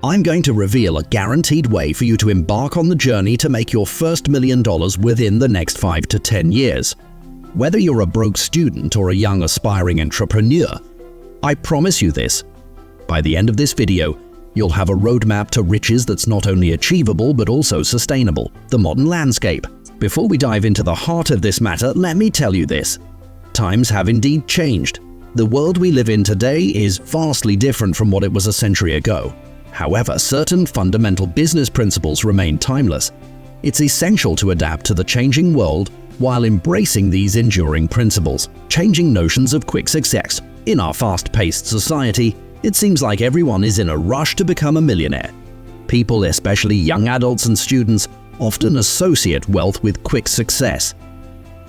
I'm going to reveal a guaranteed way for you to embark on the journey to make your first $1 million within the next 5 to 10 years. Whether you're a broke student or a young aspiring entrepreneur, I promise you this. By the end of this video, you'll have a roadmap to riches that's not only achievable but also sustainable, the modern landscape. Before we dive into the heart of this matter, let me tell you this. Times have indeed changed. The world we live in today is vastly different from what it was a century ago. However, certain fundamental business principles remain timeless. It's essential to adapt to the changing world while embracing these enduring principles. Changing notions of quick success. In our fast-paced society, it seems like everyone is in a rush to become a millionaire. People, especially young adults and students, often associate wealth with quick success.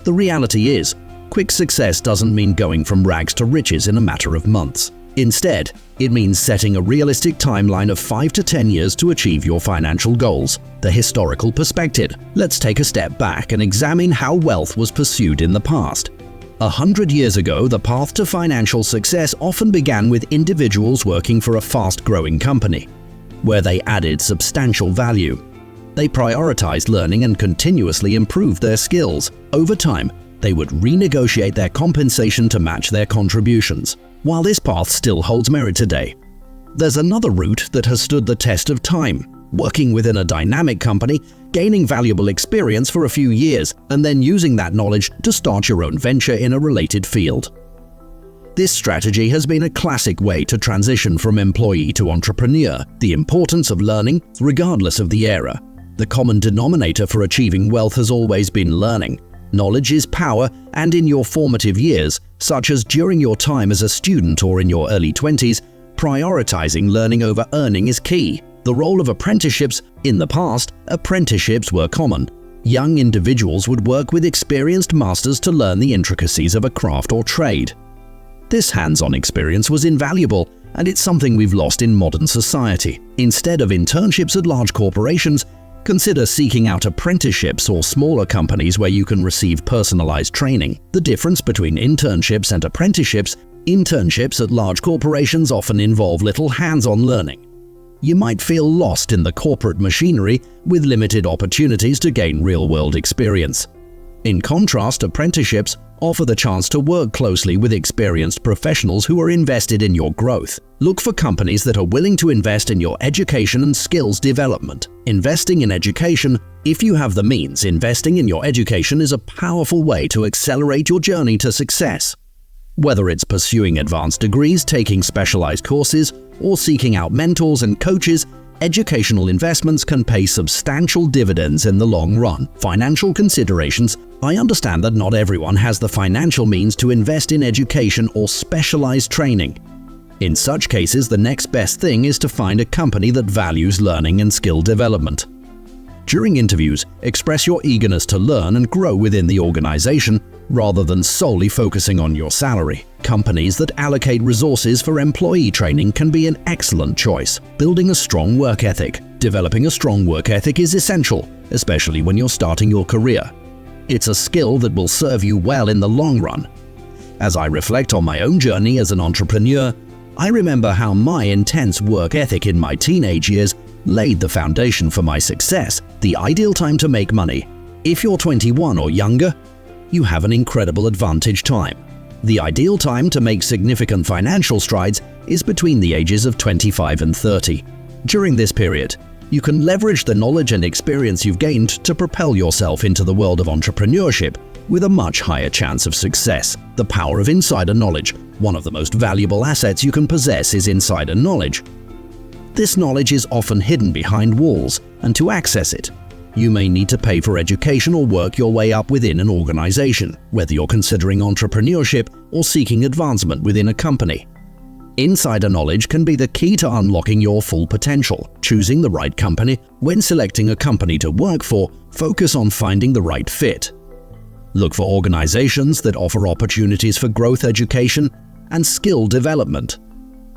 The reality is, quick success doesn't mean going from rags to riches in a matter of months. Instead, it means setting a realistic timeline of 5 to 10 years to achieve your financial goals. The historical perspective. Let's take a step back and examine how wealth was pursued in the past. 100 years ago, the path to financial success often began with individuals working for a fast-growing company, where they added substantial value. They prioritized learning and continuously improved their skills. Over time, they would renegotiate their compensation to match their contributions. While this path still holds merit today, there's another route that has stood the test of time, working within a dynamic company, gaining valuable experience for a few years, and then using that knowledge to start your own venture in a related field. This strategy has been a classic way to transition from employee to entrepreneur. The importance of learning, regardless of the era. The common denominator for achieving wealth has always been learning. Knowledge is power, and in your formative years, such as during your time as a student or in your early 20s, prioritizing learning over earning is key. The role of apprenticeships. In the past, apprenticeships were common. Young individuals would work with experienced masters to learn the intricacies of a craft or trade. This hands-on experience was invaluable, and it's something we've lost in modern society. Instead of internships at large corporations, consider seeking out apprenticeships or smaller companies where you can receive personalized training. The difference between internships and apprenticeships. Internships at large corporations often involve little hands-on learning. You might feel lost in the corporate machinery with limited opportunities to gain real-world experience. In contrast, apprenticeships offer the chance to work closely with experienced professionals who are invested in your growth. Look for companies that are willing to invest in your education and skills development. Investing in education. If you have the means, investing in your education is a powerful way to accelerate your journey to success. Whether it's pursuing advanced degrees, taking specialized courses, or seeking out mentors and coaches, educational investments can pay substantial dividends in the long run. Financial considerations. I understand that not everyone has the financial means to invest in education or specialized training. In such cases, the next best thing is to find a company that values learning and skill development. During interviews, express your eagerness to learn and grow within the organization rather than solely focusing on your salary. Companies that allocate resources for employee training can be an excellent choice. Building a strong work ethic. Developing a strong work ethic is essential, especially when you're starting your career. It's a skill that will serve you well in the long run. As I reflect on my own journey as an entrepreneur, I remember how my intense work ethic in my teenage years laid the foundation for my success. The ideal time to make money. If you're 21 or younger, you have an incredible advantage time. The ideal time to make significant financial strides is between the ages of 25 and 30. During this period, you can leverage the knowledge and experience you've gained to propel yourself into the world of entrepreneurship with a much higher chance of success. The power of insider knowledge. One of the most valuable assets you can possess is insider knowledge. This knowledge is often hidden behind walls, and to access it, you may need to pay for education or work your way up within an organization, whether you're considering entrepreneurship or seeking advancement within a company. Insider knowledge can be the key to unlocking your full potential. Choosing the right company. When selecting a company to work for, focus on finding the right fit. Look for organizations that offer opportunities for growth, education, and skill development.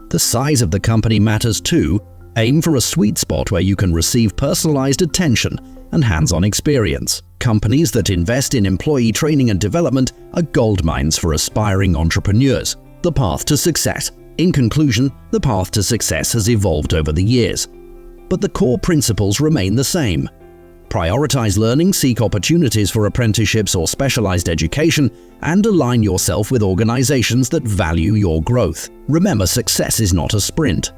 The size of the company matters too. Aim for a sweet spot where you can receive personalized attention and hands-on experience. Companies that invest in employee training and development are goldmines for aspiring entrepreneurs. The path to success. In conclusion, the path to success has evolved over the years. but the core principles remain the same. Prioritize learning, seek opportunities for apprenticeships or specialized education, and align yourself with organizations that value your growth. Remember, success is not a sprint.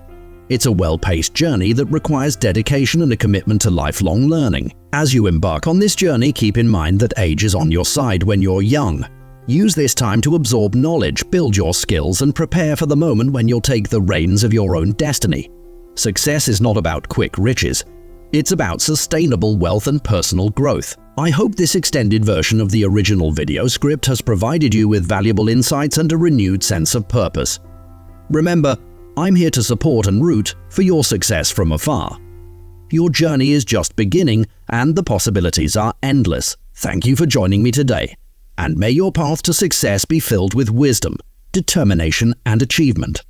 It's a well-paced journey that requires dedication and a commitment to lifelong learning. As you embark on this journey, keep in mind that age is on your side when you're young. Use this time to absorb knowledge, build your skills, and prepare for the moment when you'll take the reins of your own destiny. Success is not about quick riches. It's about sustainable wealth and personal growth. I hope this extended version of the original video script has provided you with valuable insights and a renewed sense of purpose. Remember, I'm here to support and root for your success from afar. Your journey is just beginning, and the possibilities are endless. Thank you for joining me today, and may your path to success be filled with wisdom, determination, and achievement.